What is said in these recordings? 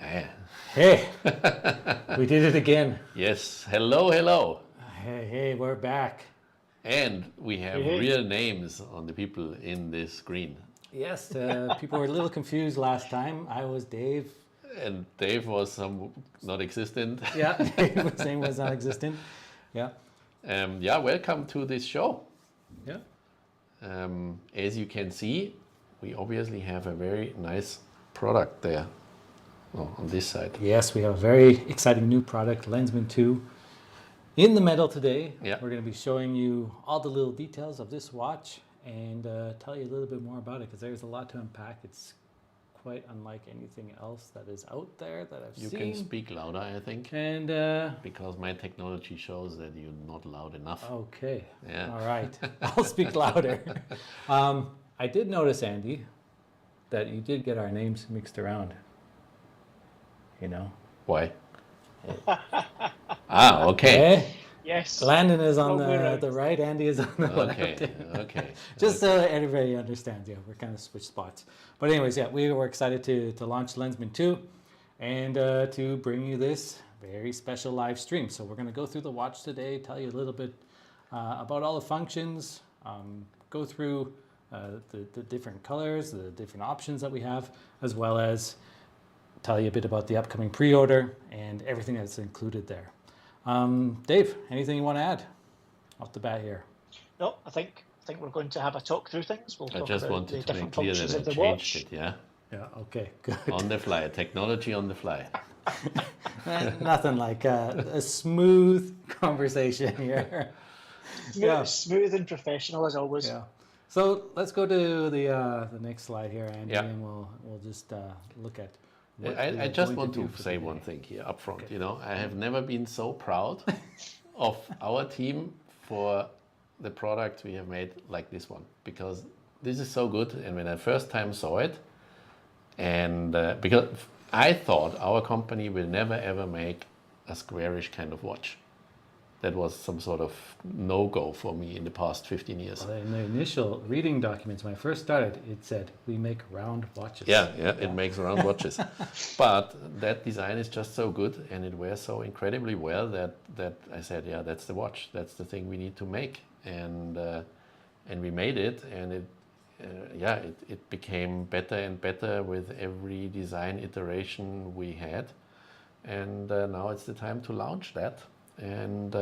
Hey, we did it again. Yes, hello. Hey, we're back. And we have real names on the people in this screen. Yes, people were a little confused last time. I was Dave. And Dave was some not existent. Yeah, Dave was saying was non-existent. Yeah. Welcome to this show. Yeah. As you can see, we obviously have a very nice product there. On this side. Yes, we have a very exciting new product, Lensman 2, in the metal today. Yeah. We're going to be showing you all the little details of this watch and tell you a little bit more about it because there's a lot to unpack. It's quite unlike anything else that is out there that I've seen. You can speak louder, I think. And because my technology shows that you're not loud enough. Okay. Yeah. All right. I'll speak louder. I did notice, Andy, that you did get our names mixed around. You know. Why? Okay. Eh? Yes. Landon is on the right, Andy is on the left. Okay. Just so everybody understands, yeah, we're kind of switched spots. But anyways, yeah, we were excited to launch Lensman 2 and to bring you this very special live stream. So we're going to go through the watch today, tell you a little bit about all the functions, go through the different colors, the different options that we have, as well as tell you a bit about the upcoming pre-order and everything that's included there. Dave, anything you want to add off the bat here? No, I think we're going to have a talk through things. We'll I talk just about wanted the to make different clear functions that of I the changed watch. it, yeah? Yeah, okay, good. On the fly, technology on the fly. Nothing like a smooth conversation here. Smooth and professional as always. Yeah. So let's go to the next slide here, Andy, Yeah. and we'll just look at. I just want to say one thing here up front. Okay. You know, I have never been so proud of our team for the product we have made like this one, because this is so good. And when I first time saw it, and because I thought our company will never ever make a squarish kind of watch. That was some sort of no-go for me in the past 15 years. Well, in the initial reading documents, when I first started, it said, we make round watches. Yeah, it makes round watches. But that design is just so good and it wears so incredibly well that I said, yeah, that's the watch. That's the thing we need to make. And we made it, and it became better and better with every design iteration we had. And now it's the time to launch that. And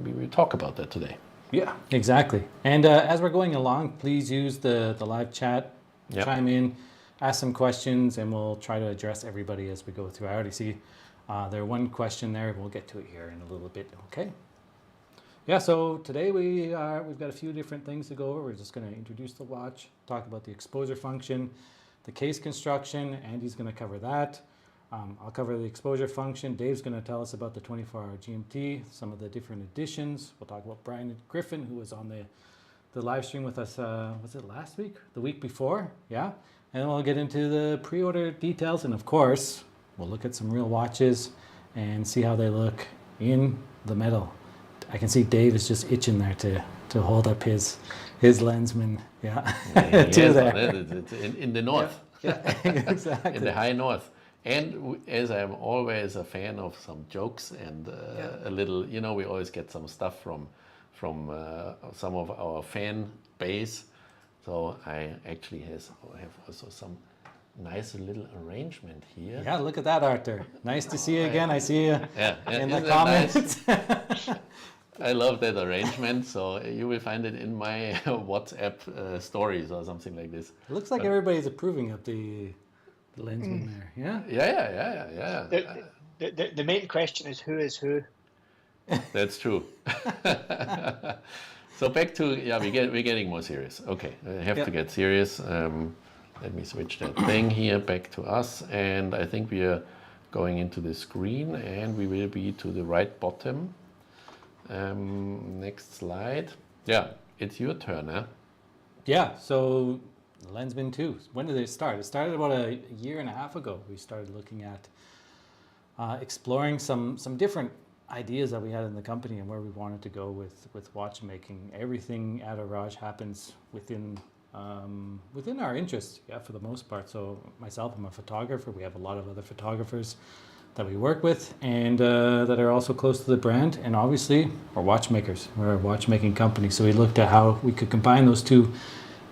we will talk about that today. Yeah, exactly. And as we're going along, please use the live chat, chime in, ask some questions, and we'll try to address everybody as we go through. I already see there's one question there. We'll get to it here in a little bit. Okay. Yeah. So today we've got a few different things to go over. We're just going to introduce the watch, talk about the exposure function, the case construction. Andy's going to cover that. I'll cover the exposure function. Dave's going to tell us about the 24-hour GMT, some of the different additions. We'll talk about Griffin, who was on the live stream with us, was it last week? The week before? Yeah. And then we'll get into the pre-order details. And of course, we'll look at some real watches and see how they look in the metal. I can see Dave is just itching there to hold up his Lensman. Yeah. It's in the north. Yeah, exactly. In the high north. And as I'm always a fan of some jokes and a little, we always get some stuff from some of our fan base. So I actually have also some nice little arrangement here. Yeah, look at that, Arthur. Nice to see you again. I see you in the Isn't comments. Nice? I love that arrangement. So you will find it in my WhatsApp stories or something like this. It looks like everybody's approving of the Lensman there. Yeah. Yeah. The main question is who? That's true. So back to we're getting more serious. Okay, I have to get serious. Let me switch that thing here back to us, and I think we are going into the screen, and we will be to the right bottom. Next slide. Yeah, it's your turn, huh? Yeah. So Lensman 2. When did it start? It started about a year and a half ago. We started looking at exploring some different ideas that we had in the company and where we wanted to go with watchmaking. Everything at HORAGE happens within within our interests, yeah, for the most part. So myself, I'm a photographer. We have a lot of other photographers that we work with and that are also close to the brand. And obviously, we're watchmakers. We're a watchmaking company. So we looked at how we could combine those two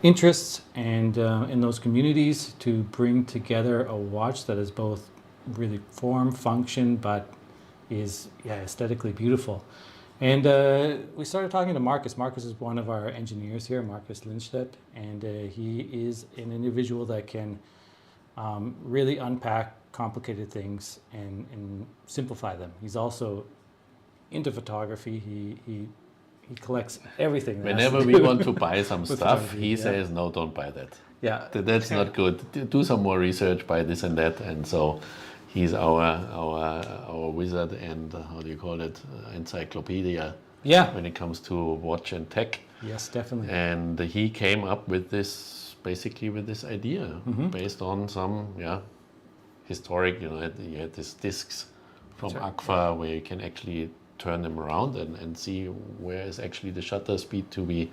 interests and in those communities to bring together a watch that is both really form, function, but is aesthetically beautiful. And we started talking to Marcus. Marcus is one of our engineers here, Marcus Lindstedt, and he is an individual that can really unpack complicated things and simplify them. He's also into photography. He collects everything. Whenever we want to buy some stuff, he yeah. says, no, don't buy that. Yeah. That's not good. Do some more research, buy this and that. And so he's our wizard and how do you call it, encyclopedia. Yeah. When it comes to watch and tech. Yes, definitely. And he came up with this, basically with this idea, based on some historic. You had these discs from Agfa where you can actually turn them around and see where is actually the shutter speed to be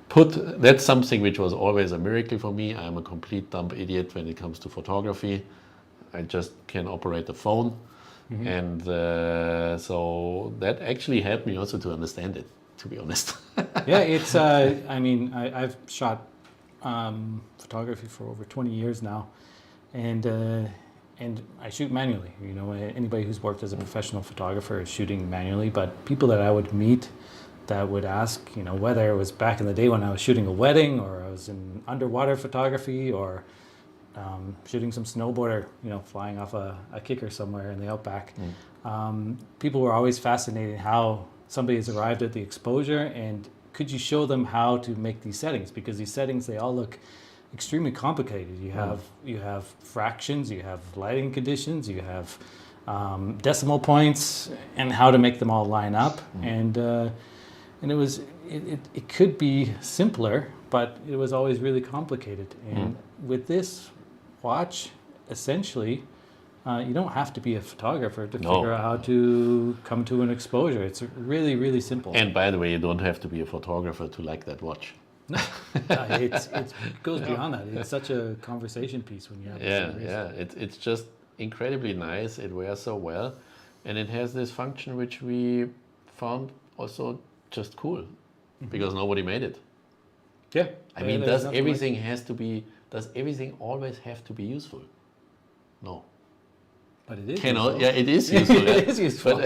put. That's something which was always a miracle for me. I'm a complete dumb idiot when it comes to photography. I just can operate a phone. And so that actually helped me also to understand it, to be honest. Yeah, it's, I've shot photography for over 20 years now. And I shoot manually. You know, anybody who's worked as a professional photographer is shooting manually. But people that I would meet that would ask, you know, whether it was back in the day when I was shooting a wedding or I was in underwater photography or shooting some snowboarder, you know, flying off a kicker somewhere in the outback. People were always fascinated how somebody has arrived at the exposure and could you show them how to make these settings? Because these settings, they all look extremely complicated. You have fractions, you have lighting conditions, you have decimal points, and how to make them all line up. And it could be simpler, but it was always really complicated. And with this watch, essentially, you don't have to be a photographer to figure out how to come to an exposure. It's really, really simple. And by the way, you don't have to be a photographer to like that watch. No, it goes beyond that. It's such a conversation piece when you have It's just incredibly nice. It wears so well, and it has this function which we found also just cool, because nobody made it. Yeah, I mean, does everything always have to be useful? No. But it is. It is useful. It is useful.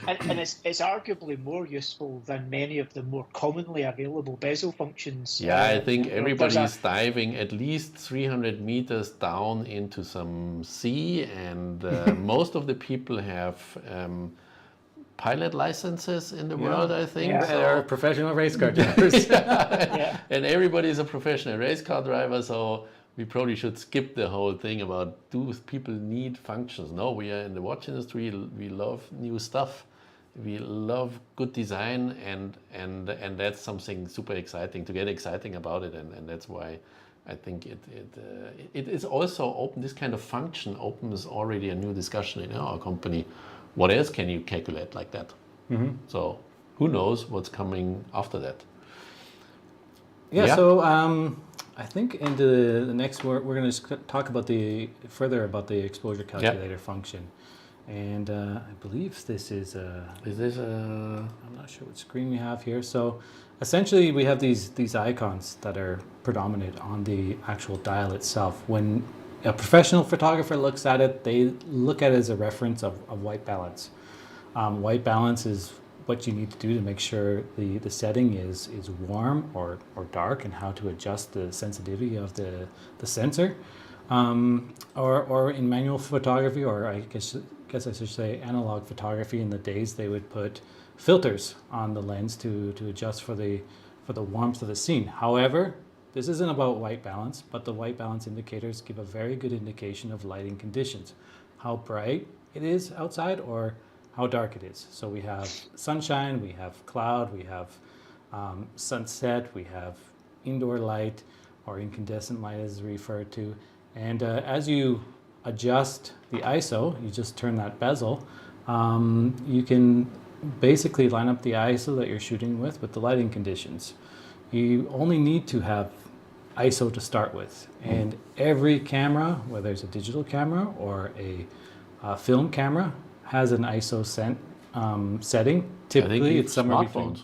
and it's arguably more useful than many of the more commonly available bezel functions. Yeah, I think everybody is diving at least 300 meters down into some sea, and most of the people have pilot licenses in the world, I think. Yeah. They're professional race car drivers. And everybody is a professional race car driver, so we probably should skip the whole thing about do people need functions. No, we are in the watch industry. We love new stuff. We love good design, and that's something super exciting to get exciting about it, and that's why I think it is also open. This kind of function opens already a new discussion in our company. What else can you calculate like that? So who knows what's coming after that? Yeah. So I think in the next we're going to talk about further about the exposure calculator function, and I believe this is I'm not sure what screen we have here. So essentially we have these icons that are predominant on the actual dial itself. When a professional photographer looks at it, they look at it as a reference of white balance. White balance is what you need to do to make sure the setting is warm or dark, and how to adjust the sensitivity of the sensor. Or in manual photography, or I guess I should say analog photography, in the days they would put filters on the lens to adjust for the warmth of the scene. However, this isn't about white balance, but the white balance indicators give a very good indication of lighting conditions, how bright it is outside or how dark it is. So we have sunshine, we have cloud, we have sunset, we have indoor light, or incandescent light as referred to. And as you adjust the ISO, you just turn that bezel, you can basically line up the ISO that you're shooting with the lighting conditions. You only need to have ISO to start with. And every camera, whether it's a digital camera or a film camera, has an ISO setting. Typically, it's somewhere between. Smartphones.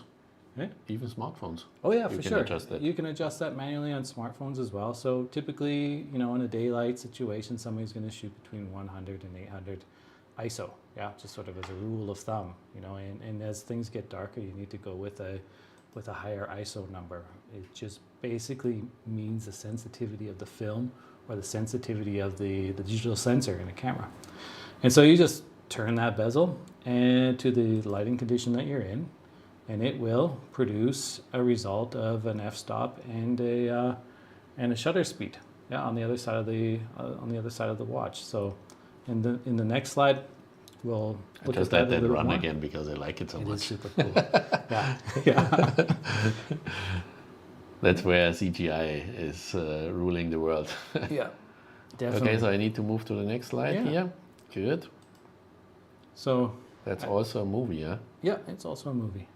Even smartphones. Oh yeah, You for can sure. adjust that. You can adjust that manually on smartphones as well. So typically, in a daylight situation, somebody's going to shoot between 100 and 800 ISO. Yeah, just sort of as a rule of thumb. And as things get darker, you need to go with a higher ISO number. It just basically means the sensitivity of the film or the sensitivity of the digital sensor in a camera. And so you just turn that bezel and to the lighting condition that you're in, and it will produce a result of an f-stop and a shutter speed. Yeah, on the other side of the watch. So, in the next slide, we'll look Just at let that that a run more. again because I like it so It is much. super cool. yeah. That's where CGI is ruling the world. Yeah, definitely. Okay, so I need to move to the next slide Yeah. here. Good. So That's also a movie, huh? yeah, it's also a movie.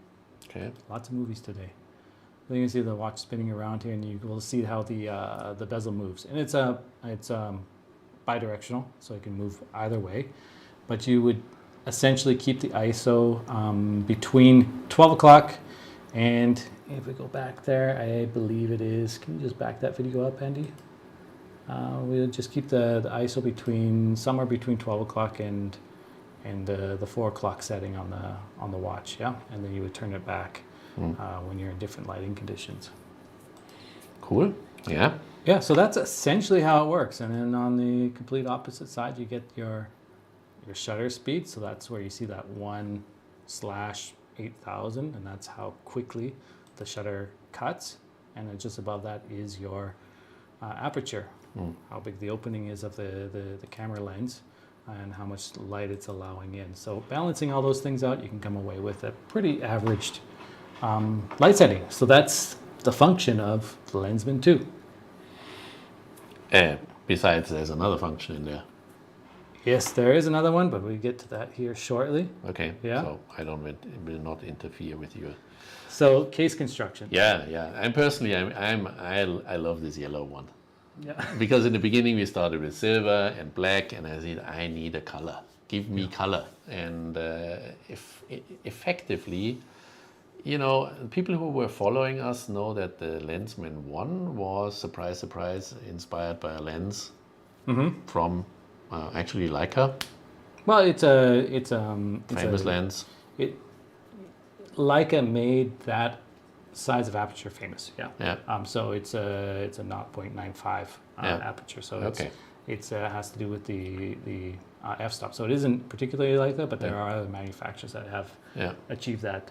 Okay. Lots of movies today. You can see the watch spinning around here, and you will see how the bezel moves. And it's bidirectional, so it can move either way. But you would essentially keep the ISO between 12 o'clock and, if we go back there, I believe it is. Can you just back that video up, Andy? We'll just keep the ISO somewhere between 12 o'clock and the 4 o'clock setting on the watch, yeah, and then you would turn it back when you're in different lighting conditions. Cool. Yeah. Yeah, so that's essentially how it works. And then on the complete opposite side, you get your shutter speed. So that's where you see that 1/8000, and that's how quickly the shutter cuts. And then just above that is your aperture, how big the opening is of the camera lens, and how much light it's allowing in. So balancing all those things out, you can come away with a pretty averaged light setting. So that's the function of the Lensman 2. Besides, there's another function in there. Yes, there is another one, but we'll get to that here shortly. Okay. Yeah. So I will not interfere with you. So case construction. Yeah, yeah. And personally, I love this yellow one. Yeah. Because in the beginning we started with silver and black, and I said I need a color. Give me color. And effectively, people who were following us know that the Lensman 1 was, surprise, surprise, inspired by a lens from actually Leica. Well, it's famous lens. Leica made that size of aperture famous. Yeah. Yeah. So it's a 0.95 aperture. So it has to do with the f-stop. So it isn't particularly like that, but there are other manufacturers that have achieved that.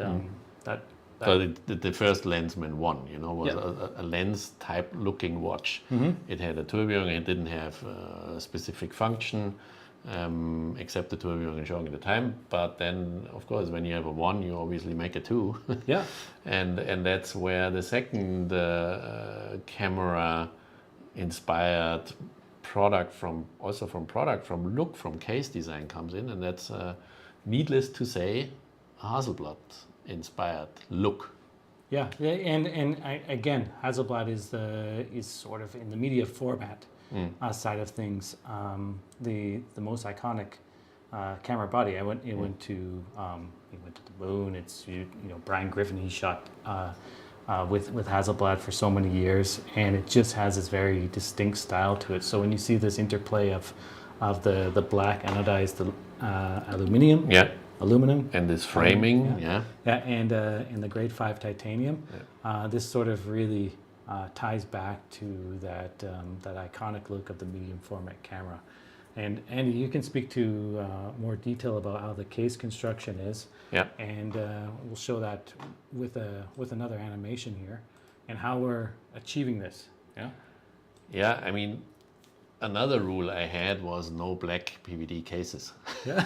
So the first Lensman 1, was a lens type looking watch. It had a tourbillon, and it didn't have a specific function except the tourbillon showing the time. But then, of course, when you have a 1, you obviously make a 2. Yeah. And that's where the second camera inspired product from case design comes in, and that's needless to say a Hasselblad inspired look. Yeah, and again, Hasselblad is sort of in the media format side of things. The most iconic camera body. It went to the moon. It's Brian Griffin. He shot with Hasselblad for so many years, and it just has this very distinct style to it. So when you see this interplay of the black anodized aluminum. Yeah. Aluminum and this framing, and the grade 5 titanium. This sort of really ties back to that iconic look of the medium format camera. And Andy, you can speak to more detail about how the case construction is. Yeah. And we'll show that with another animation here, and how we're achieving this. Yeah. Yeah, I mean, another rule I had was no black PVD cases. Yeah.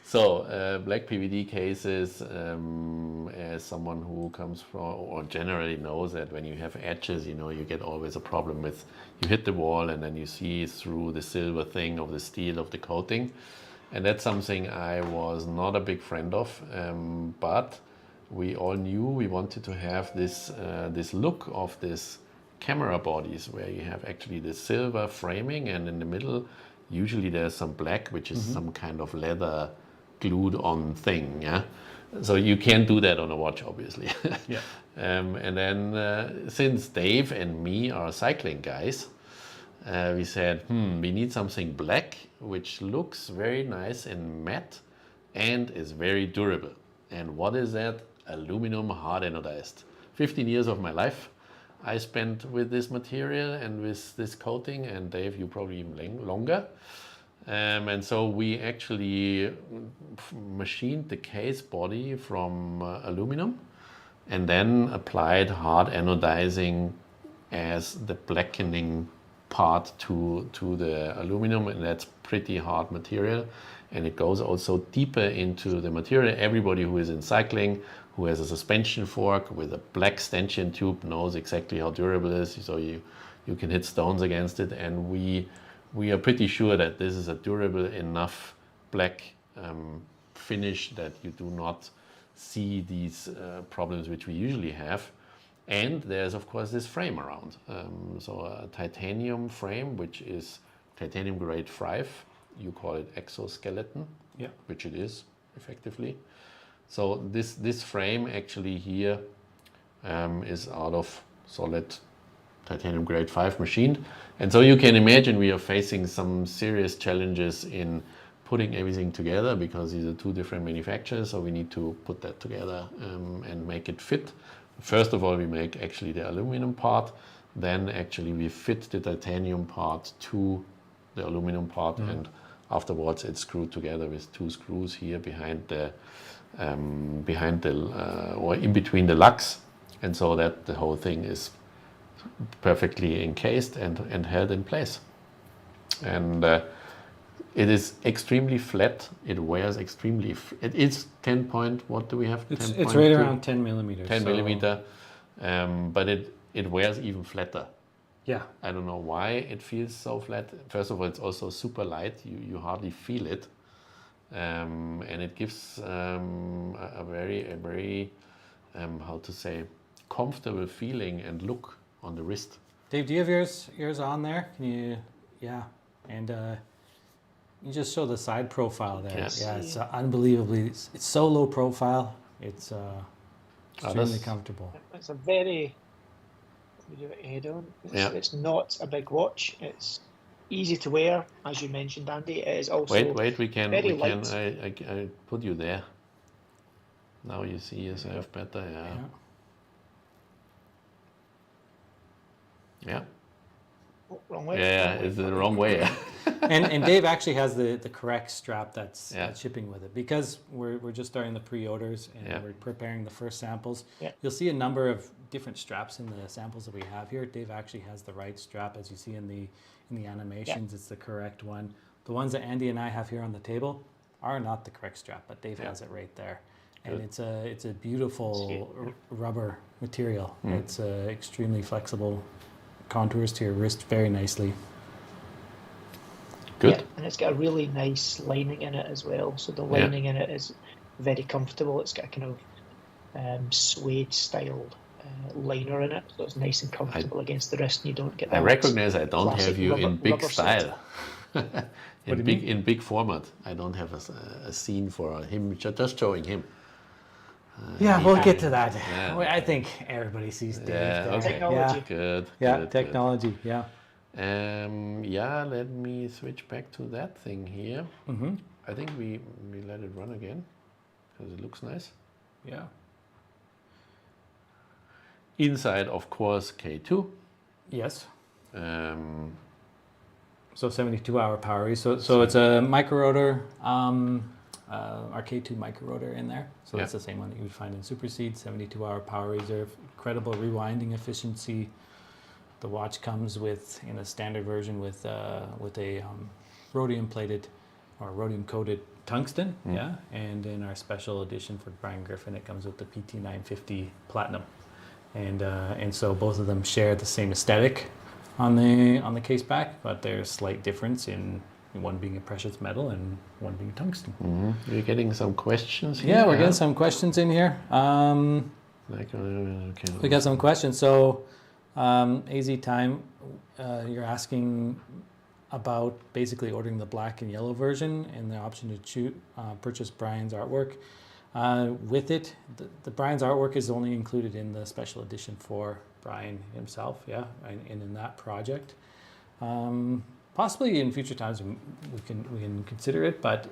So black PVD cases, as someone who comes from or generally knows that when you have edges, you get always a problem with, you hit the wall and then you see through the silver thing of the steel of the coating. And that's something I was not a big friend of, but we all knew we wanted to have this look of this camera bodies where you have actually the silver framing, and in the middle usually there's some black, which is some kind of leather glued on thing. Yeah, so you can't do that on a watch, obviously. Yeah. And then since Dave and me are cycling guys, we said, we need something black which looks very nice and matte and is very durable. And what is that? Aluminum hard anodized. 15 years of my life I spent with this material and with this coating, and Dave, you probably even longer. And so we actually machined the case body from aluminum and then applied hard anodizing as the blackening part to the aluminum, and that's pretty hard material, and it goes also deeper into the material. Everybody who is in cycling, who has a suspension fork with a black stanchion tube, knows exactly how durable it is, so you can hit stones against it, and we are pretty sure that this is a durable enough black finish that you do not see these problems which we usually have. And there's of course this frame around, so a titanium frame, which is titanium grade 5. You call it exoskeleton, Yeah. which it is effectively. So this frame actually here is out of solid titanium grade 5 machined, and so you can imagine we are facing some serious challenges in putting everything together, because these are two different manufacturers, so we need to put that together and make it fit. First of all, we make actually the aluminum part, then actually we fit the titanium part to the aluminum part, and afterwards it's screwed together with 2 screws here behind the or in between the lugs, and so that the whole thing is perfectly encased and held in place. And it is extremely flat. It wears extremely. It is 10 point. What do we have? It's right around 10 millimeters. 10 millimeter, but it wears even flatter. Yeah. I don't know why it feels so flat. First of all, it's also super light. You hardly feel it, and it gives a very how to say, comfortable feeling and look on the wrist. Dave, do you have yours on there? Can you? Yeah. And you just show the side profile there. Yes. Yeah, it's unbelievably. It's so low profile. It's extremely comfortable. It's a very. We do it head on. It's not a big watch. It's easy to wear, as you mentioned, Andy. It is also wait. We can. light. I put you there. Now you see yourself better. Yeah. Oh, wrong way. Yeah, it's the wrong way. and Dave actually has the correct strap that's shipping with it, because we're just starting the pre-orders and we're preparing the first samples. Yeah. You'll see a number of different straps in the samples that we have here. Dave actually has the right strap, as you see in the animations. It's the correct one. The ones that Andy and I have here on the table are not the correct strap, but Dave has it right there. And it's a beautiful rubber material. It's extremely flexible, contours to your wrist very nicely. Good. Yeah, and it's got a really nice lining in it as well. So the lining in it is very comfortable. It's got a kind of suede styled liner in it, so it's nice and comfortable against the wrist, and you don't get that. I recognize I don't have you in big style. in big format. I don't have a scene for him, just showing him. We'll get to that. Yeah. I think everybody sees Dave. Okay. Technology. Good. Technology. Good. Let me switch back to that thing here. I think we let it run again because it looks nice. Yeah. Inside, of course, K2. Yes. So 72-hour power. So it's a micro rotor, our K2 micro rotor in there. So that's the same one that you would find in Super Seed. 72-hour power reserve, incredible rewinding efficiency. The watch comes with, in a standard version, with a rhodium plated or rhodium coated tungsten. And in our special edition for Brian Griffin, it comes with the PT950 platinum. And so both of them share the same aesthetic on the case back, but there's slight difference in one being a precious metal and one being tungsten. We're getting some questions here. Yeah, we're getting some questions in here. We got some questions. So AZ Time, you're asking about basically ordering the black and yellow version and the option to purchase Brian's artwork. With it, the Brian's artwork is only included in the special edition for Brian himself, yeah, and in that project. Possibly in future times we can consider it, but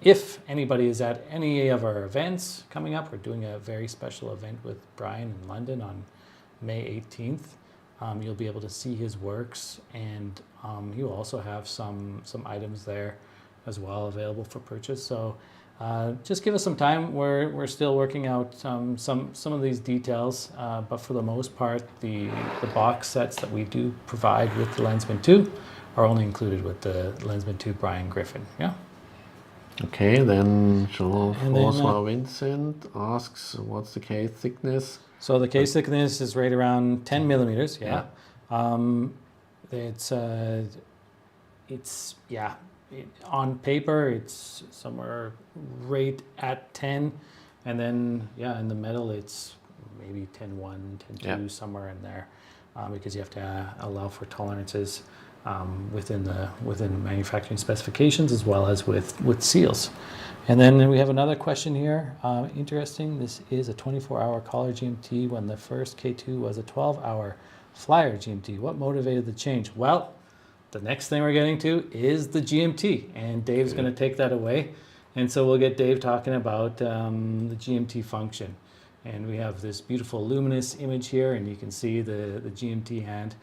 if anybody is at any of our events coming up, we're doing a very special event with Brian in London on May 18th. You'll be able to see his works, and he will also have some items there as well available for purchase. So just give us some time. We're still working out some of these details, but for the most part, the box sets that we do provide with the Lensman 2 are only included with the Lensman 2 Brian Griffin. Yeah. Okay, then Jean-François Vincent asks, what's the case thickness? So the case thickness is right around 10 millimeters. Yeah. On paper it's somewhere right at 10, and then in the metal it's maybe 10.1, 10.2, somewhere in there, because you have to allow for tolerances within manufacturing specifications as well as with seals. And then we have another question here. Interesting. This is a 24-hour collar GMT when the first K2 was a 12-hour flyer GMT. What motivated the change? Well, the next thing we're getting to is the GMT, and Dave's going to take that away. And so we'll get Dave talking about the GMT function. And we have this beautiful luminous image here, and you can see the GMT hand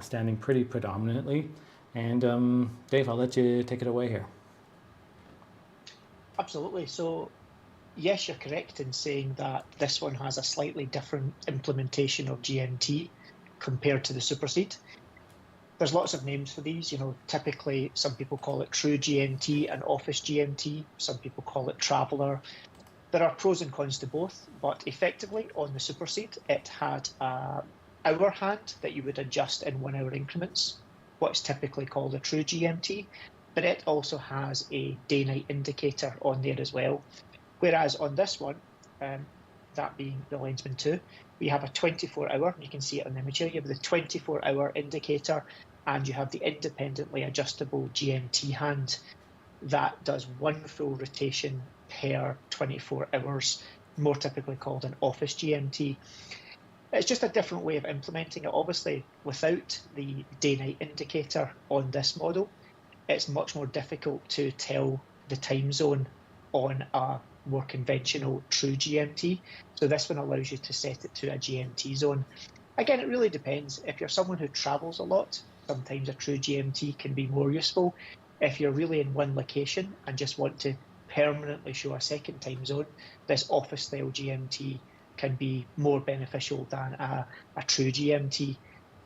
standing pretty predominantly. And Dave, I'll let you take it away here. Absolutely. So, yes, you're correct in saying that this one has a slightly different implementation of GMT compared to the Superseed. There's lots of names for these. Typically some people call it True GMT and Office GMT. Some people call it Traveller. There are pros and cons to both, but effectively on the Superseed, it had an hour hand that you would adjust in 1 hour increments, what's typically called a True GMT. But it also has a day-night indicator on there as well. Whereas on this one, that being the Lensman 2, we have a 24-hour, you can see it on the image here, you have the 24-hour indicator, and you have the independently adjustable GMT hand that does one full rotation per 24 hours, more typically called an office GMT. It's just a different way of implementing it. Obviously, without the day-night indicator on this model, it's much more difficult to tell the time zone on a more conventional true GMT. So this one allows you to set it to a GMT zone. Again, it really depends. If you're someone who travels a lot, sometimes a true GMT can be more useful. If you're really in one location and just want to permanently show a second time zone, this office style GMT can be more beneficial than a true GMT.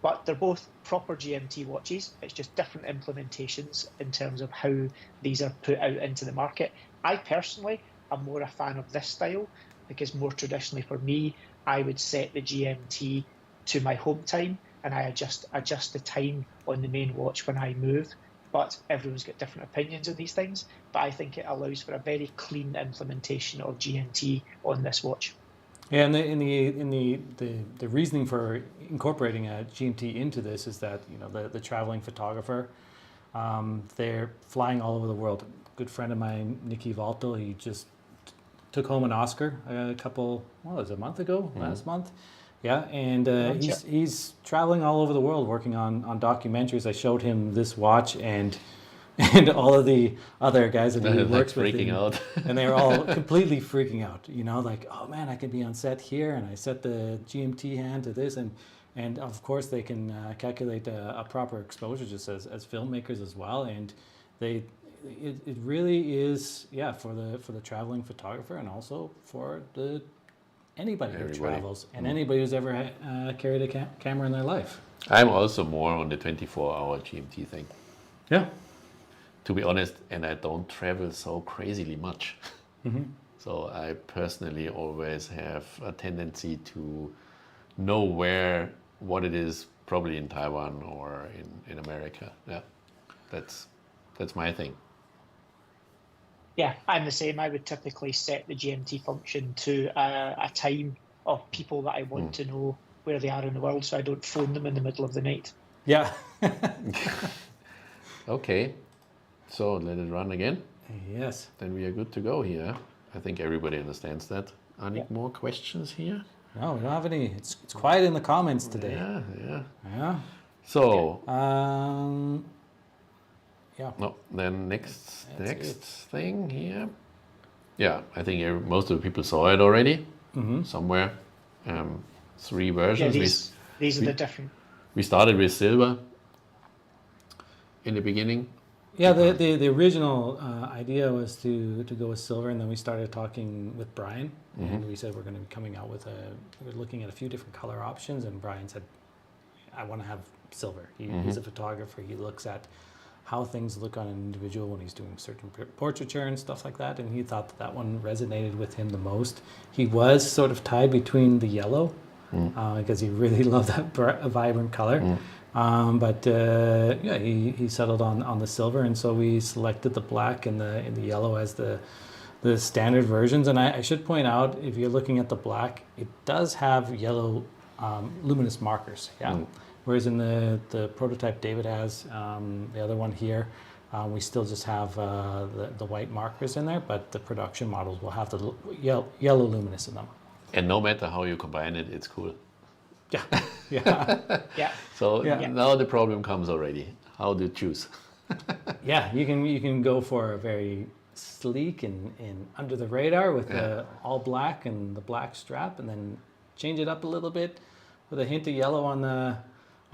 But they're both proper GMT watches. It's just different implementations in terms of how these are put out into the market. I personally am more a fan of this style because more traditionally for me, I would set the GMT to my home time and I adjust the time on the main watch when I move. But everyone's got different opinions on these things. But I think it allows for a very clean implementation of GMT on this watch. Yeah, and the reasoning for incorporating a GMT into this is that the traveling photographer, they're flying all over the world. A good friend of mine, Nicky Valto, he just took home an Oscar a month ago, last month. Yeah, and he's traveling all over the world working on documentaries. I showed him this watch and all of the other guys that he works with, freaking out, and they were all completely freaking out. Like, oh man, I can be on set here, and I set the GMT hand to this, and of course they can calculate a proper exposure just as filmmakers as well, and it really is for the traveling photographer and also for anybody who travels and anybody who's ever carried a camera in their life. I'm also more on the 24-hour GMT thing. Yeah. To be honest, and I don't travel so crazily much. Mm-hmm. So I personally always have a tendency to know what it is, probably in Taiwan or in America. Yeah, that's my thing. Yeah, I'm the same. I would typically set the GMT function to a time of people that I want to know where they are in the world, so I don't phone them in the middle of the night. Yeah. Okay, so let it run again. Yes. Then we are good to go here. I think everybody understands that. Any more questions here? No, we don't have any. It's quiet in the comments today. Yeah. Yeah. So, Yeah. no, then next it. thing here. Yeah, I think most of the people saw it already somewhere. 3 versions. Yeah, these are the different. We started with silver in the beginning. Yeah, the original idea was to go with silver, and then we started talking with Brian, and we said we're going to be coming out with we're looking at a few different color options, and Brian said, I want to have silver. He's a photographer. He looks at how things look on an individual when he's doing certain portraiture and stuff like that, and he thought that one resonated with him the most. He was sort of tied between the yellow, because he really loved that vibrant color. But he settled on the silver, and so we selected the black and the yellow as the standard versions. And I should point out, if you're looking at the black, it does have yellow luminous markers. Yeah. Whereas in the prototype David has, the other one here, we still just have the white markers in there, but the production models will have the yellow luminous in them. And no matter how you combine it, it's cool. Yeah. Yeah. Yeah. So now the problem comes already. How to choose? Yeah, you can go for a very sleek and under the radar with the all black and the black strap, and then change it up a little bit with a hint of yellow on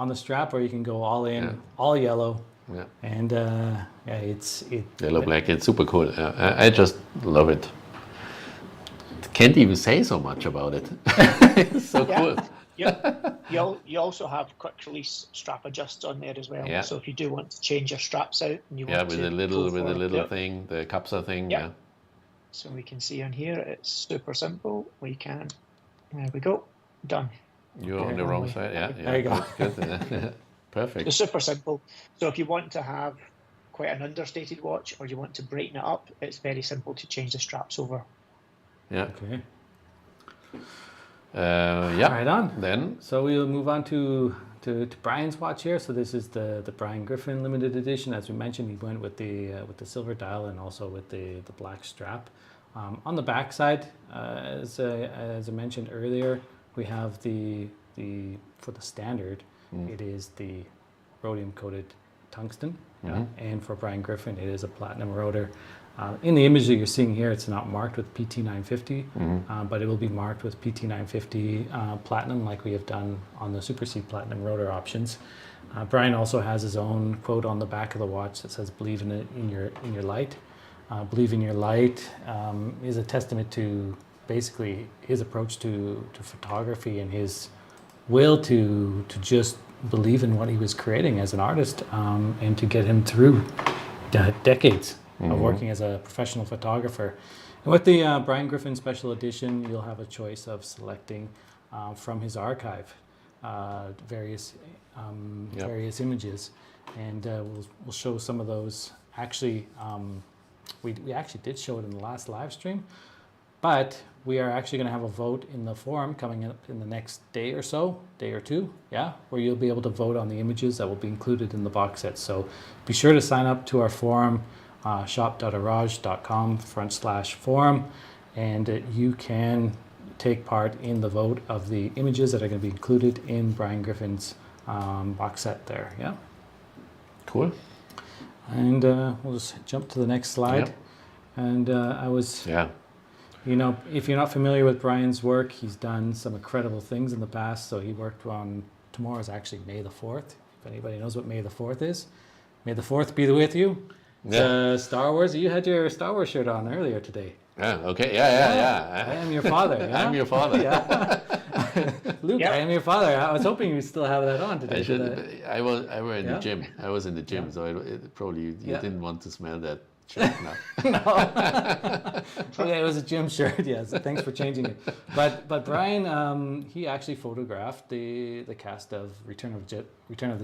the strap, or you can go all in, all yellow. Yeah. And it's Yellow black. It's super cool. I just love it. Can't even say so much about it. It's so cool. You also have quick release strap adjusts on there as well. Yeah. So if you do want to change your straps out, and you want with to a little thing, the capsa thing. Yeah. So we can see on here, it's super simple. There we go, done. You're on the wrong side. Yeah. There you go. Good. Perfect. It's super simple. So if you want to have quite an understated watch, or you want to brighten it up, it's very simple to change the straps over. Yeah. okay. Right on. Then So we'll move on to Brian's watch here. So this is the Brian Griffin limited edition. As we mentioned, he went with the silver dial and also with the black strap. On the back side, as I mentioned earlier, we have for the standard, it is the rhodium coated tungsten, and for Brian Griffin, it is a platinum rotor. In the image that you're seeing here, it's not marked with PT950, but it will be marked with PT950 platinum, like we have done on the Super C platinum rotor options. Brian also has his own quote on the back of the watch that says, "Believe in your light." Believe in your light is a testament to basically his approach to photography and his will to just believe in what he was creating as an artist, and to get him through decades of working as a professional photographer. And with the Brian Griffin Special Edition, you'll have a choice of selecting from his archive various images, and we'll show some of those. Actually, we actually did show it in the last live stream, but we are actually going to have a vote in the forum coming up in the next day or two, where you'll be able to vote on the images that will be included in the box set. So be sure to sign up to our forum, shop.horage.com/forum, and you can take part in the vote of the images that are going to be included in Brian Griffin's box set there. Yeah. Cool. And we'll just jump to the next slide. Yep. And if you're not familiar with Brian's work, he's done some incredible things in the past. So he worked on, tomorrow is actually May the 4th. If anybody knows what May the 4th is. May the 4th be with you. Yeah. Star Wars. You had your Star Wars shirt on earlier today. Yeah. Okay. Yeah. I am your father. Yeah? I'm your father. Yeah. Luke, I am your father. I was hoping you still have that on today. I was in the gym. I was in the gym, so it probably you didn't want to smell that shirt now. No. It was a gym shirt. Yes. Thanks for changing it. But Brian, he actually photographed the cast of Return of the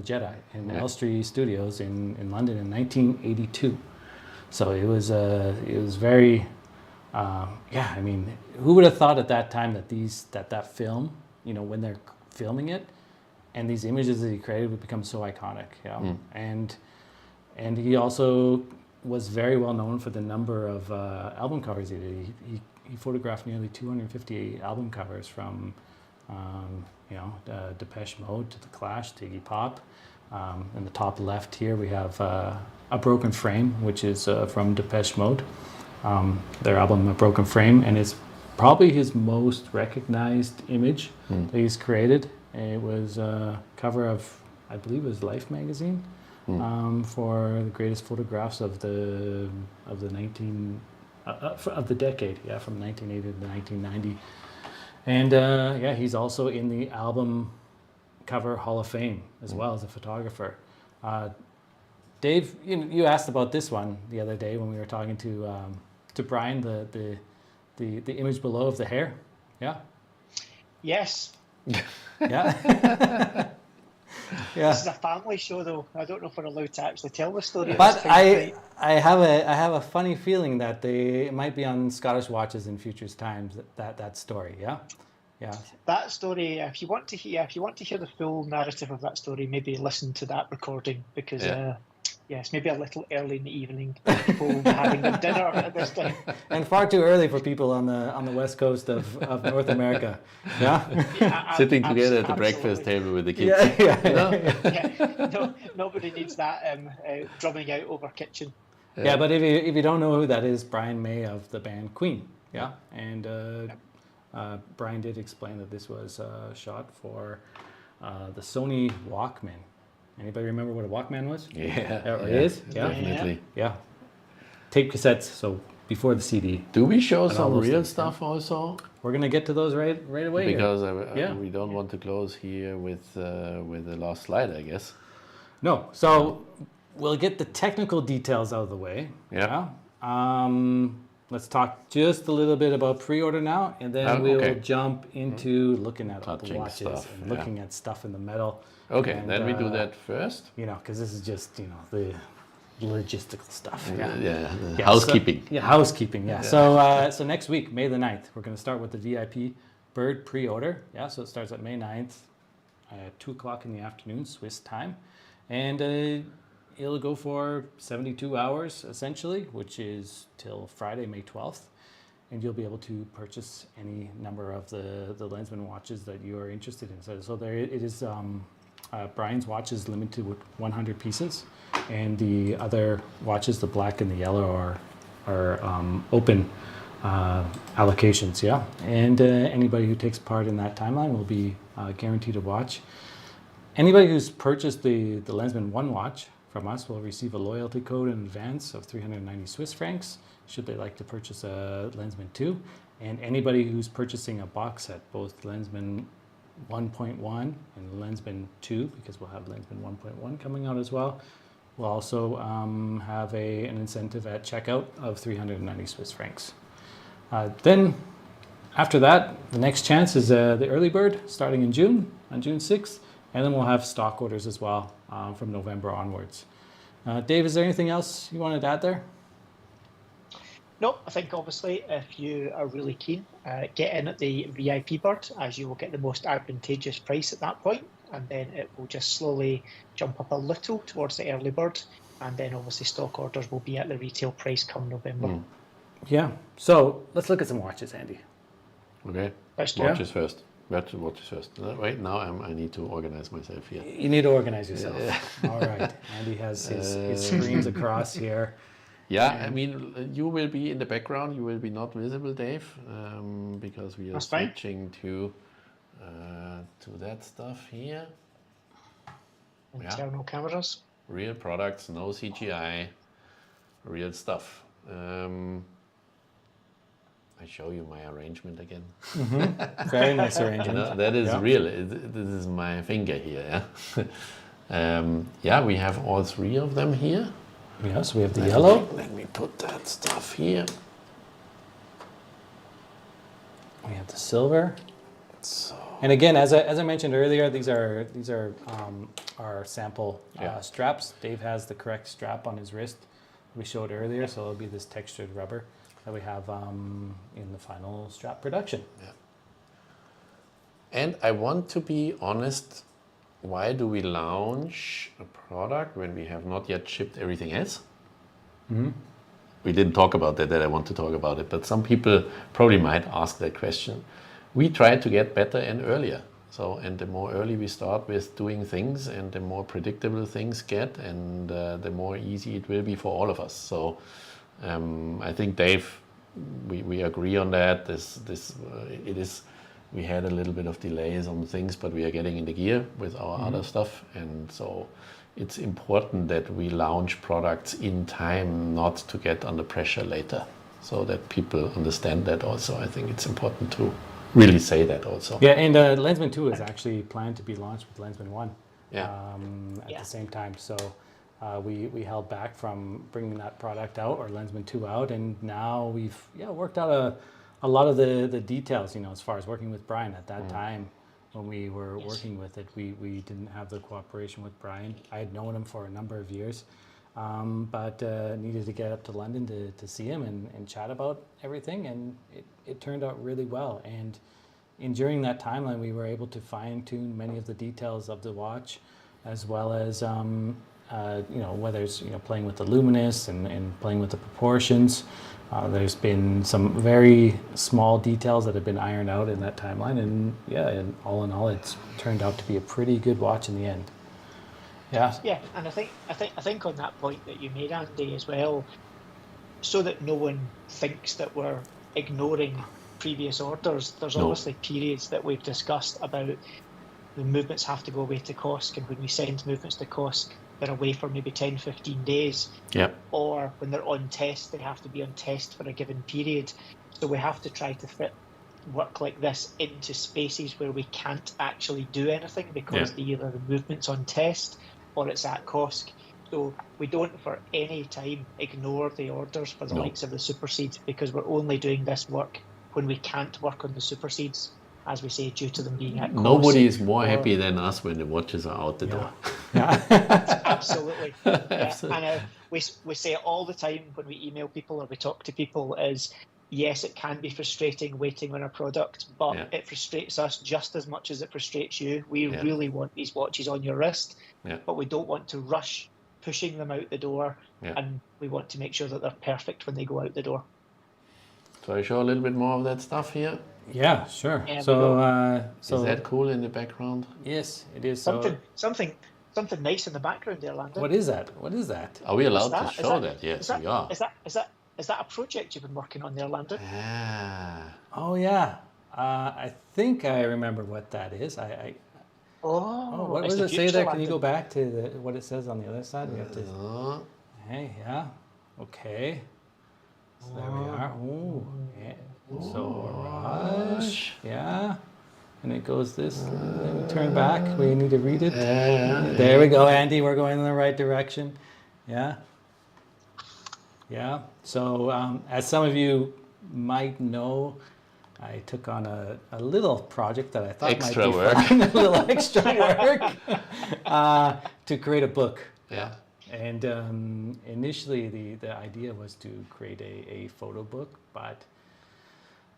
Jedi in Elstree Studios in London in 1982. So it was very. I mean, who would have thought at that time that that film, when they're filming it, and these images that he created would become so iconic. And he also was very well known for the number of album covers he did. He photographed nearly 250 album covers from Depeche Mode to The Clash to Iggy Pop. In the top left here we have A Broken Frame, which is from Depeche Mode, their album A Broken Frame, and it's probably his most recognized image that he's created. It was a cover of, I believe it was Life magazine, for the greatest photographs of the decade, from 1980 to 1990. And he's also in the album cover Hall of Fame as well as a photographer. Dave, you asked about this one the other day when we were talking to Brian, the image below of the hair. Yeah. Yes. Yeah. Yeah. This is a family show, though. I don't know if we're allowed to actually tell the story. But I have a funny feeling that it might be on Scottish Watches in future times. That story. Yeah. Yeah. That story. If you want to hear the full narrative of that story, maybe listen to that recording, because it's maybe a little early in the evening. People will be having their dinner at this time, and far too early for people on the west coast of North America. Yeah, sitting together at the breakfast table with the kids. Nobody needs that drumming out over kitchen. Yeah, but if you don't know who that is, Brian May of the band Queen. Yeah, and Brian did explain that this was shot for the Sony Walkman. Anybody remember what a Walkman was? Yeah. It is? Yeah. Definitely. Yeah. Tape cassettes, so before the CD. Do we show some real stuff also? We're going to get to those right away. Because we don't want to close here with the last slide, I guess. No. So we'll get the technical details out of the way. Yeah. Let's talk just a little bit about pre-order now, and then we'll jump into looking at all the watches stuff, and looking at stuff in the metal. Okay, and, then we do that first. Because this is just, the logistical stuff. Housekeeping. Housekeeping, yeah. So next week, May the 9th, we're going to start with the VIP Bird pre-order. Yeah, so it starts at May 9th at 2 o'clock in the afternoon, Swiss time. And it'll go for 72 hours, essentially, which is till Friday, May 12th. And you'll be able to purchase any number of the Lensman watches that you are interested in. So there it is. Brian's watch is limited with 100 pieces, and the other watches, the black and the yellow, are open allocations. Yeah, and anybody who takes part in that timeline will be guaranteed a watch. Anybody who's purchased the Lensman 1 watch from us will receive a loyalty code in advance of 390 Swiss francs, should they like to purchase a Lensman 2. And anybody who's purchasing a box set, both Lensman 1.1 and Lensman 2, because we'll have Lensman 1.1 coming out as well, will also have an incentive at checkout of 390 Swiss francs. Then, after that, the next chance is the early bird, starting in June, on June 6th, and then we'll have stock orders as well from November onwards. Dave, is there anything else you wanted to add there? No, I think obviously if you are really keen, get in at the VIP bird, as you will get the most advantageous price at that point, and then it will just slowly jump up a little towards the early bird, and then obviously stock orders will be at the retail price come November. Yeah, so let's look at some watches, Andy. Okay, watches first. Watches first. Right now I need to organize myself here. You need to organize yourself. All right, Andy has his screens across here. Yeah, I mean, you will be in the background. You will be not visible, Dave, because we are switching to that stuff here. Internal cameras. Real products, no CGI, real stuff. I show you my arrangement again. Mm-hmm. Very nice arrangement. That is real. This is my finger here. Yeah. We have all three of them here. Yes, we have the yellow. Let me put that stuff here. We have the silver. So. And again, as I mentioned earlier, these are our sample straps. Dave has the correct strap on his wrist. We showed earlier, so it'll be this textured rubber that we have in the final strap production. Yeah. And I want to be honest, why do we launch a product when we have not yet shipped everything else? We didn't talk about that I want to talk about it, but some people probably might ask that question. We try to get better and earlier. So, and the more early we start with doing things and the more predictable things get, and the more easy it will be for all of us. So I think Dave, we agree on that. It is, we had a little bit of delays on things, but we are getting in the gear with our other stuff. And so it's important that we launch products in time, not to get under pressure later, so that people understand that also. I think it's important to really say that also. Yeah, and Lensman 2 is actually planned to be launched with Lensman 1 at the same time. So we held back from bringing that product out, or Lensman 2 out, and now we've worked out a lot of the details, as far as working with Brian. At that time when we were working with it, we didn't have the cooperation with Brian. I had known him for a number of years, but needed to get up to London to see him and chat about everything, and it turned out really well. And during that timeline, we were able to fine-tune many of the details of the watch, as well as whether it's playing with the luminous and playing with the proportions. There's been some very small details that have been ironed out in that timeline, and all in all, it's turned out to be a pretty good watch in the end. Yeah, and I think on that point that you made, Andy, as well, so that no one thinks that we're ignoring previous orders, there's obviously periods that we've discussed about the movements have to go away to Kosk, and when we send movements to Kosk, they're away for maybe 10, 15 days. Yep. Or when they're on test, they have to be on test for a given period. So we have to try to fit work like this into spaces where we can't actually do anything because either the movement's on test or it's at Kosk. So we don't for any time ignore the orders for the likes of the supersedes, because we're only doing this work when we can't work on the supersedes, as we say, due to them being at Kosk. Nobody is more happy than us when the watches are out the door. Absolutely. Absolutely. And we say it all the time when we email people or we talk to people is, yes, it can be frustrating waiting on a product, but it frustrates us just as much as it frustrates you. We really want these watches on your wrist, but we don't want to rush pushing them out the door, and we want to make sure that they're perfect when they go out the door. So I show a little bit more of that stuff here. Yeah, sure. Yeah, so is that cool in the background? Yes, it is. Something nice in the background there, Landon. What is that? What is that? Are we allowed to show that? Yes, we are. Is that a project you've been working on there, Landon? Oh yeah. I think I remember what that is. What does it say there? Can you go back to what it says on the other side? We have to. Hey, yeah. Okay. So there we are. Ooh, yeah. So HORAGE, and it goes this. Then we turn back. We need to read it. There we go, Andy. We're going in the right direction. Yeah. So as some of you might know, I took on a little project that I thought extra might be work. fun, a little extra work, to create a book. Yeah. And initially, the idea was to create a photo book, but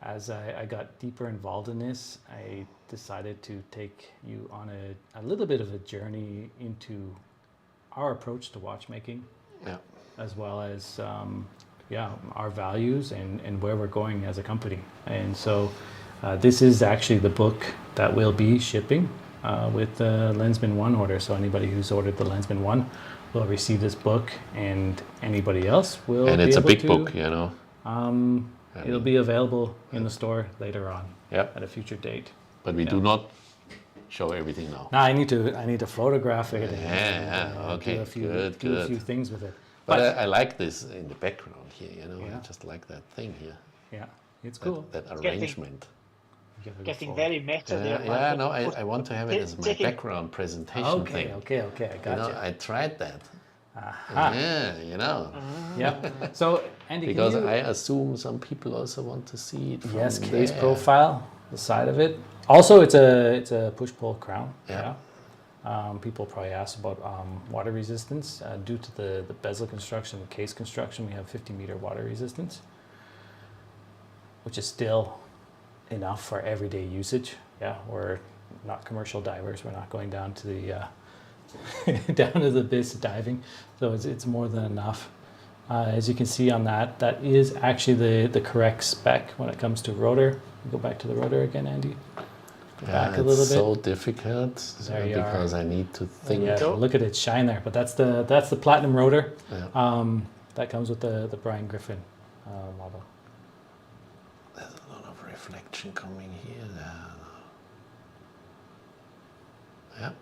as I got deeper involved in this, I decided to take you on a little bit of a journey into our approach to watchmaking, as well as our values and where we're going as a company. And so this is actually the book that will be shipping with the Lensman 1 order. So anybody who's ordered the Lensman 1 will receive this book, and anybody else will and be it's a able big to, book, you know. It'll be available in the store later on Yep. at a future date. But we do not show everything now. Now I need to photograph it Okay, do a few good. a few things with it. But I like this in the background here, you know. I just like that thing here. Yeah, it's cool. That arrangement. Getting very meta there. I want to have it as my background presentation thing. Okay, I got I tried that. Uh-huh. Yeah. So Andy, because I assume some people also want to see it. Yes, case profile, the side of it. Also, it's a push-pull crown. Yeah. People probably ask about water resistance. Due to the bezel construction, the case construction, we have 50-meter water resistance, which is still enough for everyday usage. Yeah, we're not commercial divers. We're not going down to the down to the abyss diving, so it's more than enough. As you can see on that, that is actually the correct spec when it comes to rotor. Go back to the rotor again, Andy. Go back a little bit. It's so difficult because I need to think. Yeah, look at it shine there. But that's the platinum rotor. Yeah. That comes with the Brian Griffin model. There's a lot of reflection coming here. Yeah.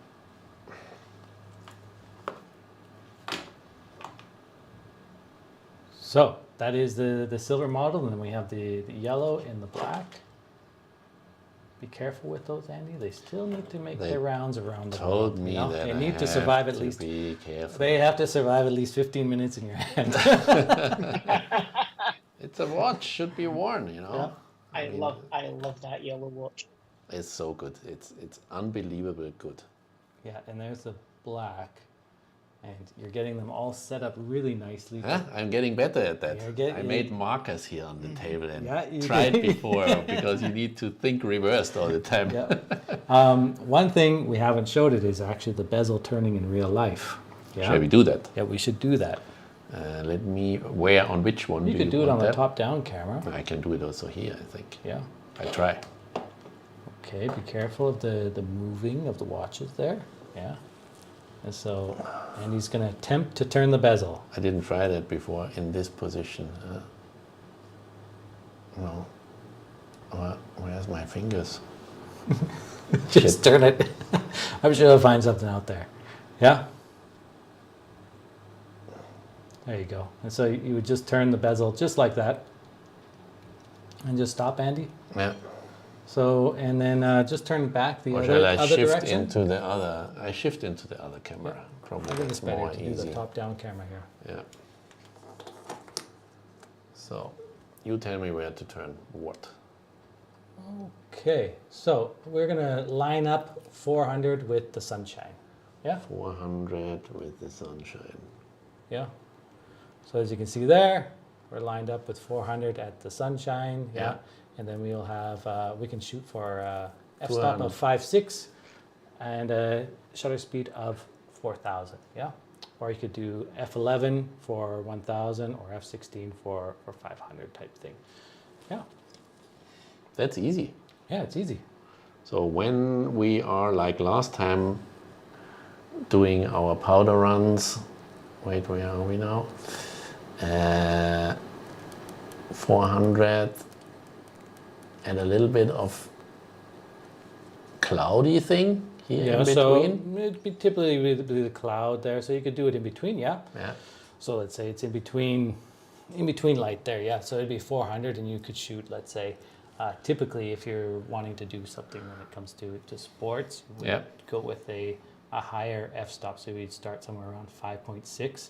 So that is the silver model, and then we have the yellow and the black. Be careful with those, Andy. They still need to make their rounds around the world. Told me that they need to survive at least. Be careful. They have to survive at least 15 minutes in your hand. It's a watch, should be worn, you know. Yeah. I love that yellow watch. It's so good. It's unbelievably good. Yeah, and there's the black, and you're getting them all set up really nicely. Huh? I'm getting better at that. I made markers here on the table and tried before because you need to think reversed all the time. Yeah. One thing we haven't showed it is actually the bezel turning in real life. Yeah? Shall we do that? Yeah, we should do that. Let me, where, on which one You could do it on the top-down camera. I can do it also here, I think. Yeah. I try. Okay, be careful of the moving of the watches there. Yeah. And so, and he's going to attempt to turn the bezel. I didn't try that before in this position. No. Where's my fingers? Just turn it. I'm sure he'll find something out there. Yeah? There you go. And so you would just turn the bezel just like that. And just stop, Andy. Yeah. So, and then just turn back the or other, shall I other shift direction. into the other? I shift into the other camera. Probably I think it's better more to do easy. the top-down camera here. Yeah. So, you tell me where to turn what. Okay, so we're going to line up 400 with the sunshine. Yeah? 400 with the sunshine. Yeah. So as you can see there, we're lined up with 400 at the sunshine. Yeah. And then we'll have, we can shoot for f-stop of 5.6 and a shutter speed of 4,000. Yeah. Or you could do f11 for 1,000 or f16 for 500 type thing. Yeah. That's easy. Yeah, it's easy. So when we are like last time doing our powder runs, wait, where are we now? 400 and a little bit of cloudy thing here in between. So it'd be typically the cloud there, so you could do it in between, yeah. Yeah. So let's say it's in between light there, yeah. So it'd be 400, and you could shoot, let's say, typically if you're wanting to do something when it comes to sports, you would go with a higher f-stop. So we'd start somewhere around 5.6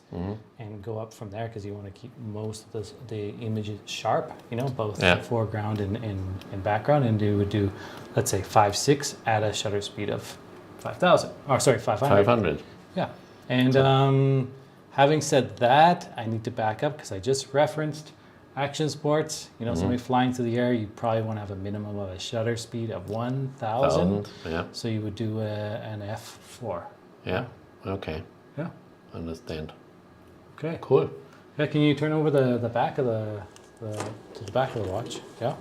and go up from there because you want to keep most of the images sharp, you know, both foreground and background. And you would do, let's say, 5.6 at a shutter speed of 5,000. Or sorry, 500. 500. Yeah. And having said that, I need to back up because I just referenced action sports. You know, somebody flying through the air, you probably want to have a minimum of a shutter speed of 1,000. Yeah. So you would do an f4. Yeah. Okay. Yeah. Understand. Okay. Cool. Yeah. Can you turn over the back of the back of the watch? Yeah.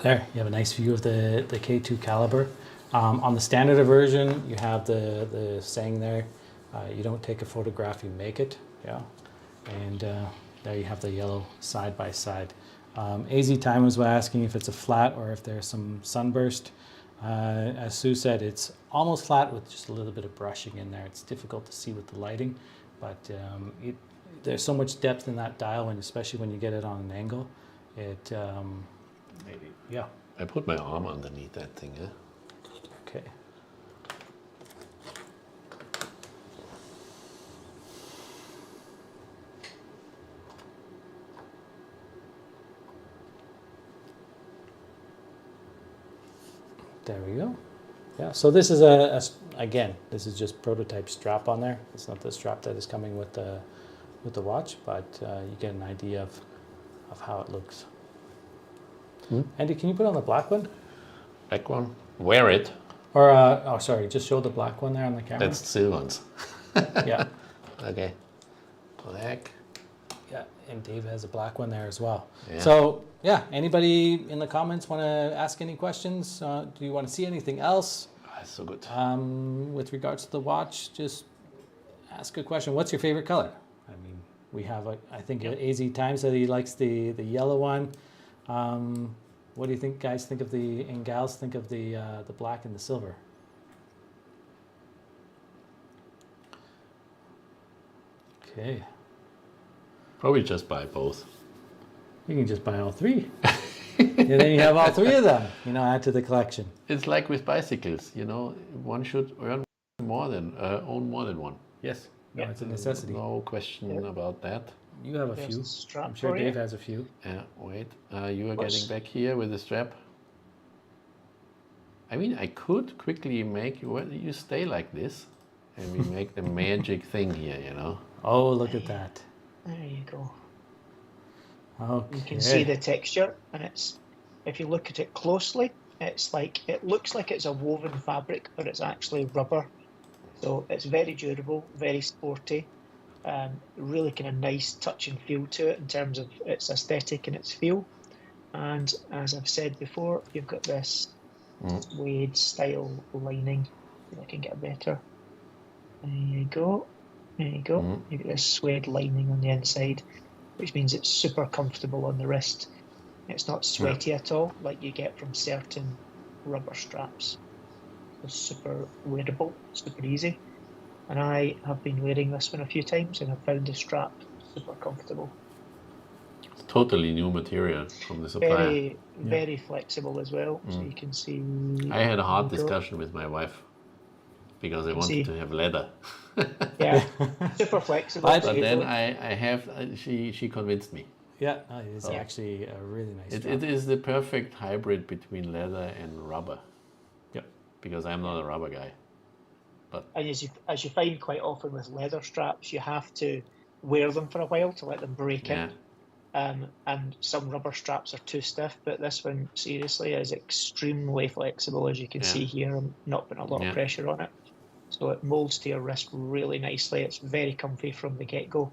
There, you have a nice view of the K2 caliber. On the standard version, you have the saying there, you don't take a photograph, you make it. Yeah. And there you have the yellow side by side. AZ Time was asking if it's a flat or if there's some sunburst. As Sue said, it's almost flat with just a little bit of brushing in there. It's difficult to see with the lighting, but there's so much depth in that dial, and especially when you get it on an angle, yeah. I put my arm underneath that thing, yeah? Okay. There we go. Yeah, so this is again, this is just prototype strap on there. It's not the strap that is coming with the watch, but you get an idea of how it looks. Andy, can you put on the black one? Black one. Wear it. Or, sorry, just show the black one there on the camera. That's Silvan's. Yeah. Okay. Black. Yeah, and Dave has a black one there as well. Yeah. So, yeah, anybody in the comments want to ask any questions? Do you want to see anything else? That's so good. With regards to the watch, just ask a question. What's your favorite color? I mean, we have, I think, AZ Time said he likes the yellow one. What do you think, guys, think of and gals think of the black and the silver? Okay. Probably just buy both. You can just buy all three. And then you have all three of them, add to the collection. It's like with bicycles, one should own more than one. Yes. No, it's a necessity. No question about that. You have a There's few. a strap I'm sure for you. Dave has a few. Yeah, wait. You are getting back here with the strap. I mean, I could quickly make you stay like this, and we make the magic thing here, Oh, look at that. There you go. Okay. You can see the texture, and if you look at it closely, it looks like it's a woven fabric, but it's actually rubber. So it's very durable, very sporty, really kind of nice touch and feel to it in terms of its aesthetic and its feel. And as I've said before, you've got this suede style lining. If I can get better. There you go. There you go. You've got this suede lining on the inside, which means it's super comfortable on the wrist. It's not sweaty at all, like you get from certain rubber straps. It's super wearable, super easy. And I have been wearing this one a few times, and I've found the strap super comfortable. It's totally new material from the supplier. Very, very flexible as well, so you can see. I had a hard discussion with my wife because I wanted to have leather. Yeah, super flexible. But then she convinced me. Yeah, no, it is actually a really nice strap. It is the perfect hybrid between leather and rubber. Yep. Because I'm not a rubber guy. But and as you find quite often with leather straps, you have to wear them for a while to let them break in. And some rubber straps are too stiff, but this one seriously is extremely flexible, as you can see here. I'm not putting a lot of pressure on it. So it molds to your wrist really nicely. It's very comfy from the get-go.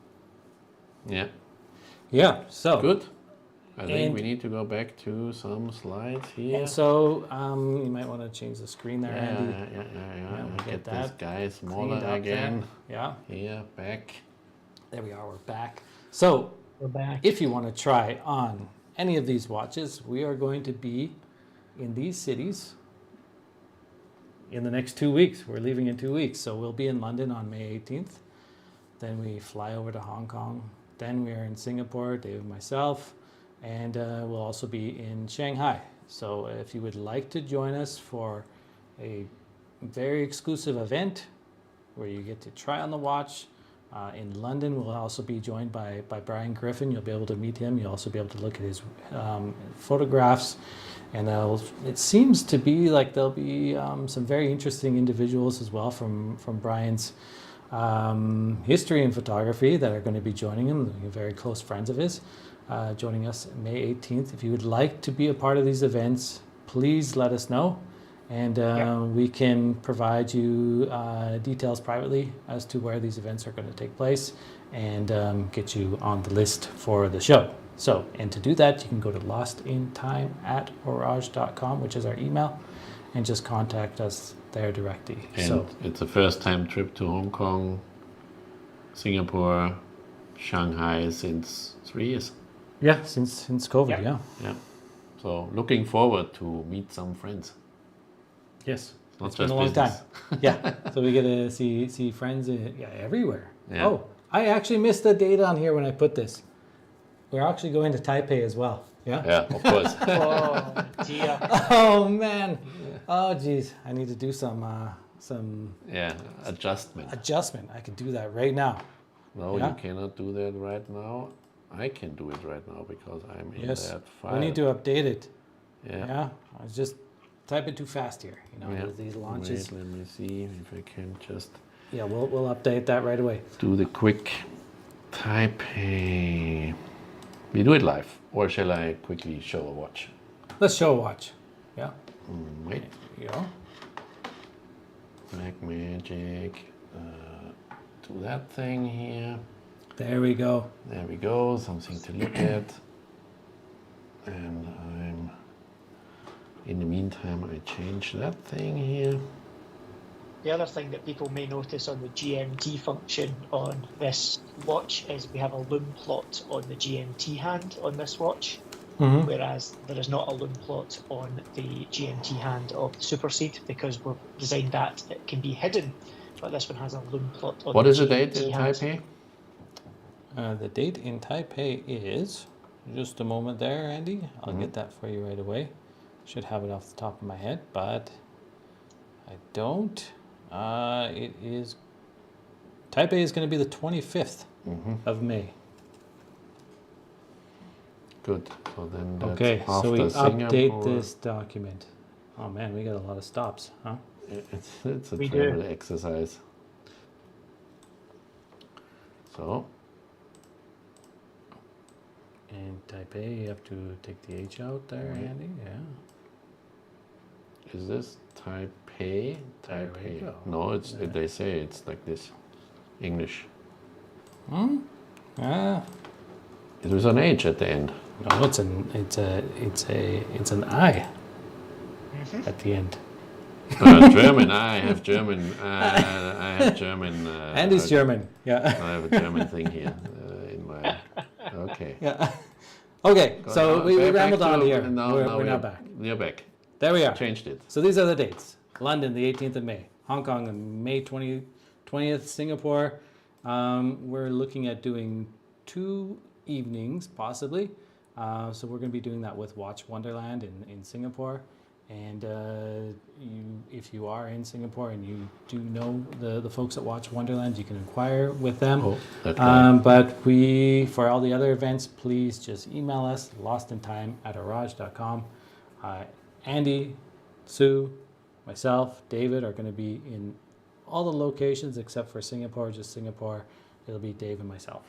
Yeah. Yeah, so. Good. I think we need to go back to some slides here. And so you might want to change the screen there, Andy. Yeah. Get this guy smaller again. Yeah. Here, back. There we are, we're back. So We're back. if you want to try on any of these watches, we are going to be in these cities in the next 2 weeks. We're leaving in 2 weeks. So we'll be in London on May 18th. Then we fly over to Hong Kong. Then we're in Singapore, Dave and myself. And we'll also be in Shanghai. So if you would like to join us for a very exclusive event where you get to try on the watch, in London, we'll also be joined by Brian Griffin. You'll be able to meet him. You'll also be able to look at his photographs. And it seems to be like there'll be some very interesting individuals as well from Brian's history in photography that are going to be joining him, very close friends of his, joining us May 18th. If you would like to be a part of these events, please let us know. And we can provide you details privately as to where these events are going to take place and get you on the list for the show. So, and to do that, you can go to lostintime@horage.com, which is our email, and just contact us there directly. And so it's a first-time trip to Hong Kong, Singapore, Shanghai since 3 years. Yeah, since COVID, yeah. So looking forward to meet some friends. Yes. Not It's just been a long business. time. Yeah. So we get to see friends everywhere. Yeah. Oh, I actually missed the date on here when I put this. We're actually going to Taipei as well. Yeah? Yeah, of course. Oh, dear. Oh, man. Oh, geez. I need to do some Adjustment. I could do that right now. No, Yeah? you cannot do that right now. I can do it right now because I'm in that file. We need to update it. Yeah. Yeah? I was just typing too fast here. These launches. Wait, let me see if I can just... Yeah, we'll update that right away. do the quick Taipei. We do it live, or shall I quickly show a watch? Let's show a watch. Yeah. Wait. There you go. Black magic. Do that thing here. There we go. There we go. Something to look at. And in the meantime, I change that thing here. The other thing that people may notice on the GMT function on this watch is we have a loom plot on the GMT hand on this watch, whereas there is not a loom plot on the GMT hand of the Superseed because we've designed that it can be hidden, but this one has a loom plot on What the is the GMT date in hand. Taipei? The date in Taipei is, just a moment there, Andy. I'll get that for you right away. Should have it off the top of my head, but I don't. It is, Taipei is going to be the 25th of May. Good. So then that's Okay, so after we update Singapore. this document. Oh man, we got a lot of stops, huh? It's a We travel do. exercise. So, And Taipei, you have to take the H out there, Right. Andy. Yeah. is this Taipei? There we Taipei. go. No, it's they say it's like this. English. Ah, There's an H at the end. no, it's an I at the end. German. I have German. I have German. Andy's German. Yeah. I have a German thing here in my. Okay. Yeah. Okay, so we Back rambled to- on here. Now, We're now back. We're back. There we are. Changed it. So these are the dates. London, the 18th of May. Hong Kong, on May 20th. Singapore, we're looking at doing 2 evenings, possibly. So we're going to be doing that with Watch Wonderland in Singapore. And if you are in Singapore and you do know the folks at Watch Wonderland, you can inquire with them. Oh, that guy. But for all the other events, please just email us, lostintime@horage.com. Andy, Sue, myself, David are going to be in all the locations except for Singapore, just Singapore. It'll be Dave and myself.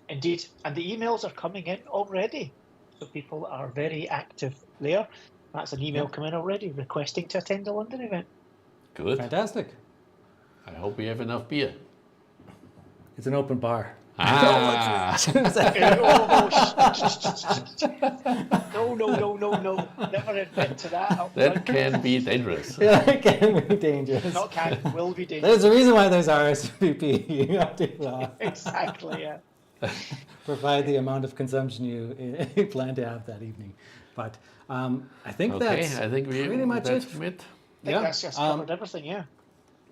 Indeed, and the emails are coming in already, so people are very active there. That's an email coming in already requesting to attend the London event. Good. Fantastic. I hope we have enough beer. It's an open bar. Ah. No. Never admit to that. That can be dangerous. Yeah, it can be dangerous. Not can, will be dangerous. There's a reason why there's RSVP. You have to Exactly, yeah. provide the amount of consumption you plan to have that evening. But I think Okay, that's I think we pretty much that's it. it. I think that's just covered everything, yeah.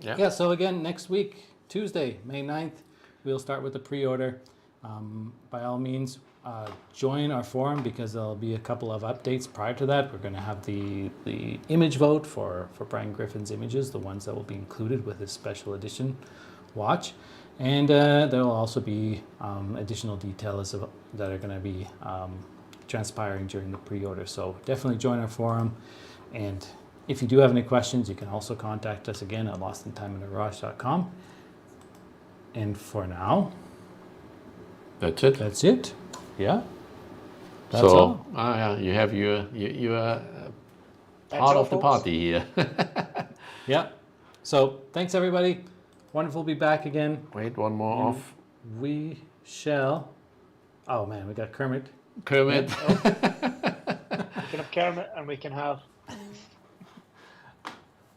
Yeah, so again, next week, Tuesday, May 9th, we'll start with the pre-order. By all means, join our forum because there'll be a couple of updates prior to that. We're going to have the image vote for Brian Griffin's images, the ones that will be included with his special edition watch. And there will also be additional details that are going to be transpiring during the pre-order. So definitely join our forum. And if you do have any questions, you can also contact us again at lostintime@horage.com. And for now, That's it. that's it. Yeah. That's So, all. yeah, you have your That's part all, of the folks. party here. Yeah. So thanks everybody. Wonderful to be back again. Wait, one more off. We shall. Oh man, we got Kermit. Kermit. We can have Kermit and we can have